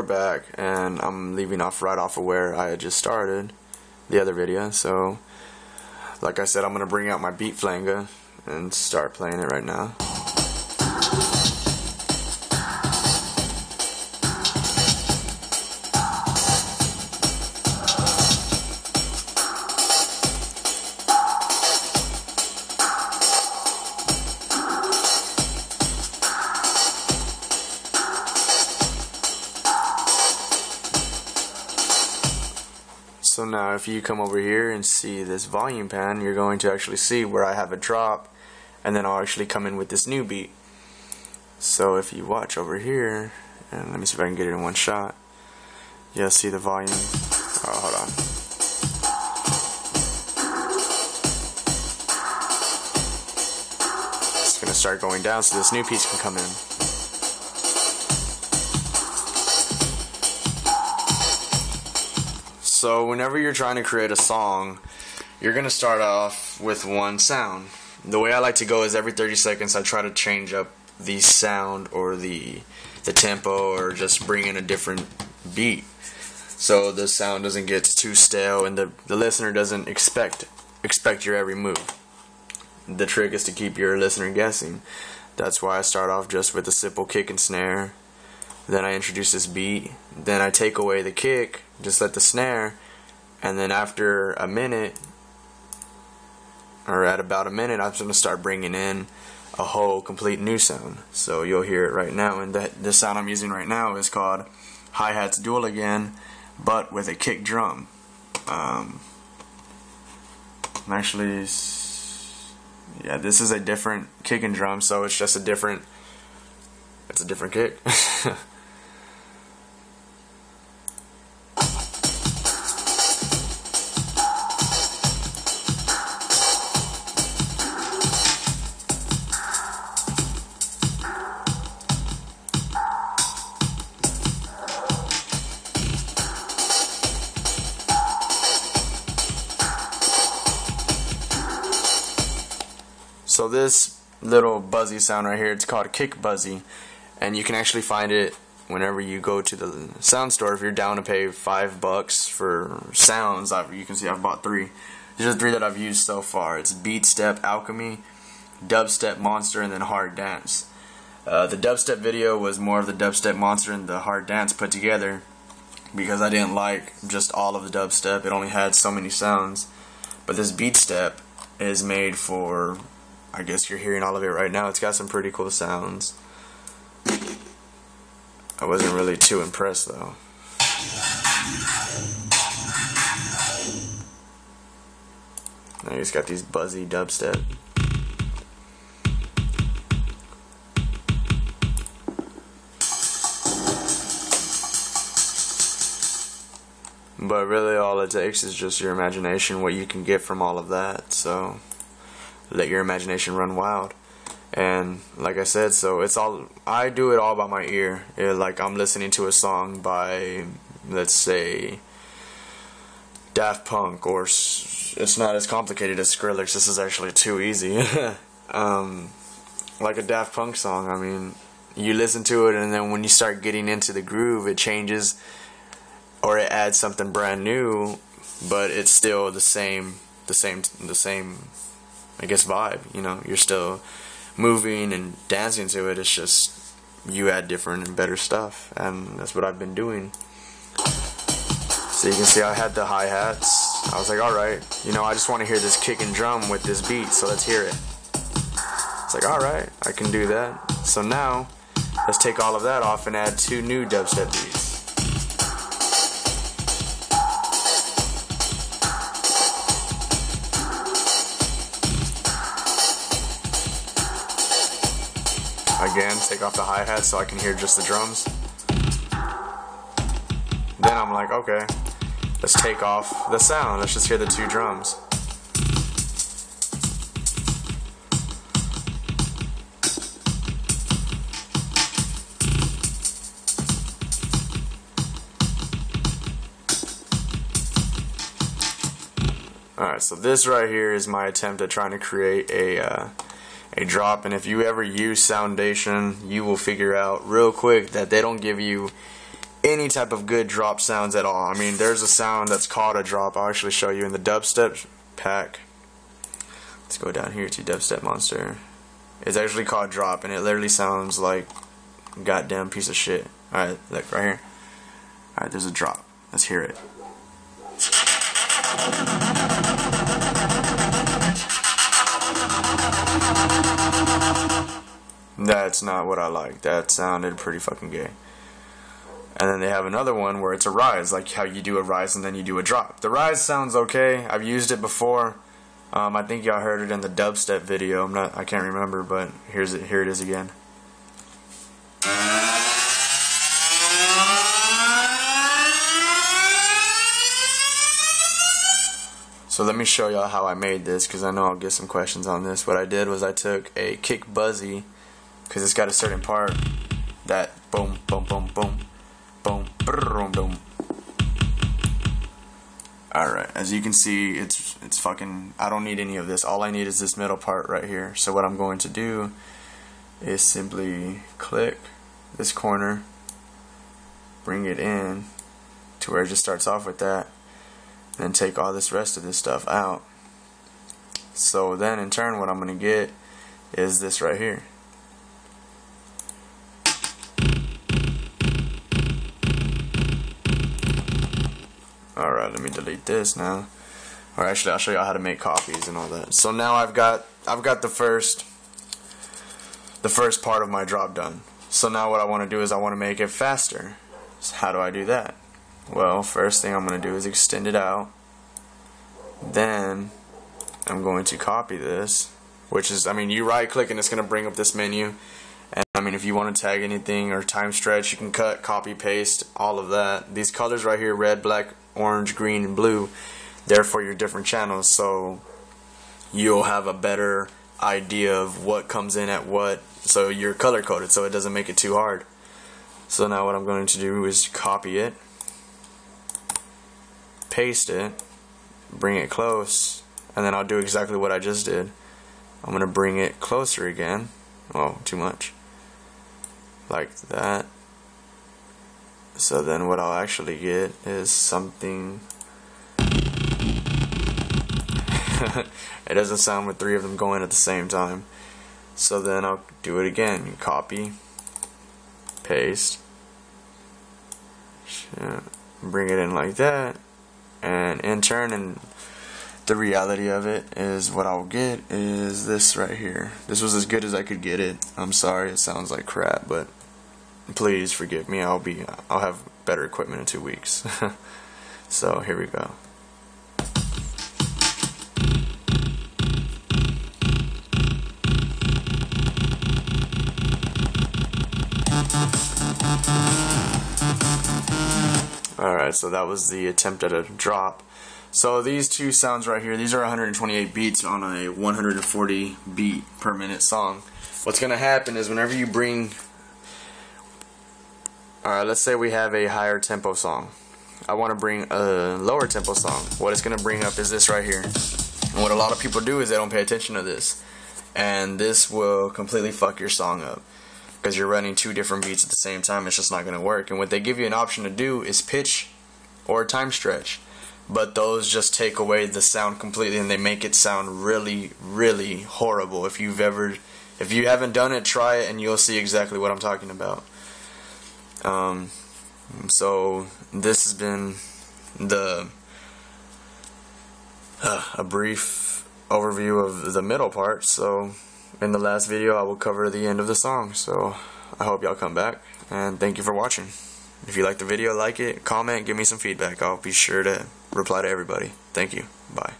back, and I'm leaving off right off of where I had just started the other video. So like I said, I'm gonna bring out my beat flanger and start playing it right now. So now if you come over here and see this volume pan, you're going to actually see where I have a drop, and then I'll actually come in with this new beat. So if you watch over here, and let me see if I can get it in one shot, you'll see the volume. Oh, hold on. It's going to start going down so this new piece can come in. So whenever you're trying to create a song, you're going to start off with one sound. The way I like to go is every 30 seconds I try to change up the sound or the tempo, or just bring in a different beat, so the sound doesn't get too stale and the listener doesn't expect your every move. The trick is to keep your listener guessing. That's why I start off just with a simple kick and snare. Then I introduce this beat, then I take away the kick, just let the snare, and then after a minute, or at about a minute, I'm going to start bringing in a whole complete new sound. So you'll hear it right now, and the sound I'm using right now is called Hi-Hats Duel Again, but with a kick drum. Actually, yeah, this is a different kick and drum, so it's just a different kick. So this little buzzy sound right here, it's called kick buzzy, and you can actually find it whenever you go to the sound store. If you're down to pay $5 for sounds, you can see I've bought 3. These are the 3 that I've used so far. It's Beatstep, Alchemy, Dubstep, Monster, and then Hard Dance. The Dubstep video was more of the Dubstep, Monster, and the Hard Dance put together, because I didn't like just all of the dubstep. It only had so many sounds. But this Beatstep is made for, I guess you're hearing all of it right now. It's got some pretty cool sounds. I wasn't really too impressed though. Now he's got these buzzy dubstep. But really all it takes is just your imagination, what you can get from all of that. So let your imagination run wild. And like I said, so it's all, I do it all by my ear. Like I'm listening to a song by, let's say, Daft Punk, or it's not as complicated as Skrillex. This is actually too easy. Like a Daft Punk song, I mean, you listen to it and then when you start getting into the groove, it changes, or it adds something brand new, but it's still the same I guess vibe, you know. You're still moving and dancing to it. It's just you add different and better stuff, and that's what I've been doing. So you can see I had the hi-hats. I was like, alright, you know, I just want to hear this kick and drum with this beat, so let's hear it. It's like, alright, I can do that. So now let's take all of that off and add 2 new dubstep beats. Again, take off the hi-hat so I can hear just the drums. Then I'm like, okay, let's take off the sound. Let's just hear the 2 drums. Alright, so this right here is my attempt at trying to create a drop, and if you ever use Soundation, you will figure out real quick that they don't give you any type of good drop sounds at all. I mean, there's a sound that's called a drop. I'll actually show you in the Dubstep pack. Let's go down here to Dubstep Monster. It's actually called drop, and it literally sounds like a goddamn piece of shit. Alright, look right here. Alright, there's a drop. Let's hear it. That's not what I like. That sounded pretty fucking gay. And then they have another one where it's a rise, like how you do a rise and then you do a drop. The rise sounds okay. I've used it before. I think y'all heard it in the dubstep video. I can't remember, but here it is again. So let me show y'all how I made this, because I know I'll get some questions on this. What I did was I took a kick buzzy, because it's got a certain part that boom, boom, boom, boom, boom, boom, boom. Alright, as you can see, it's fucking, I don't need any of this. All I need is this middle part right here. So what I'm going to do is simply click this corner, bring it in to where it just starts off with that, and then take all this rest of this stuff out. So then in turn what I'm going to get is this right here. Alright, let me delete this now. Or actually, I'll show you how to make copies and all that. So now I've got the first part of my drop done. So now what I want to do is I want to make it faster. So how do I do that? Well, first thing I'm going to do is extend it out. Then I'm going to copy this, which is, I mean, you right click and it's going to bring up this menu. And I mean, if you want to tag anything or time stretch, you can cut, copy, paste, all of that. These colors right here, red, black, orange, green, and blue, they're for your different channels, so you'll have a better idea of what comes in at what, so you're color coded so it doesn't make it too hard. So now what I'm going to do is copy it, paste it, bring it close, and then I'll do exactly what I just did. I'm going to bring it closer again. Oh, too much. Like that. So then what I'll actually get is something. It doesn't sound with three of them going at the same time. So then I'll do it again. Copy, paste, bring it in like that, and in turn, and the reality of it is what I'll get is this right here. This was as good as I could get it. I'm sorry it sounds like crap, but please forgive me. I'll have better equipment in 2 weeks. So here we go. Alright, so that was the attempt at a drop. So these two sounds right here, these are 128 beats on a 140 beat per minute song. What's going to happen is whenever you bring, alright, let's say we have a higher tempo song. I want to bring a lower tempo song. What it's going to bring up is this right here. And what a lot of people do is they don't pay attention to this. And this will completely fuck your song up, because you're running two different beats at the same time. It's just not going to work. And what they give you an option to do is pitch or time stretch, but those just take away the sound completely, and they make it sound really, really horrible. If you haven't done it, try it and you'll see exactly what I'm talking about. So this has been a brief overview of the middle part. So in the last video I will cover the end of the song. So I hope y'all come back, and thank you for watching. If you like the video, like it, comment, give me some feedback. I'll be sure to reply to everybody. Thank you. Bye.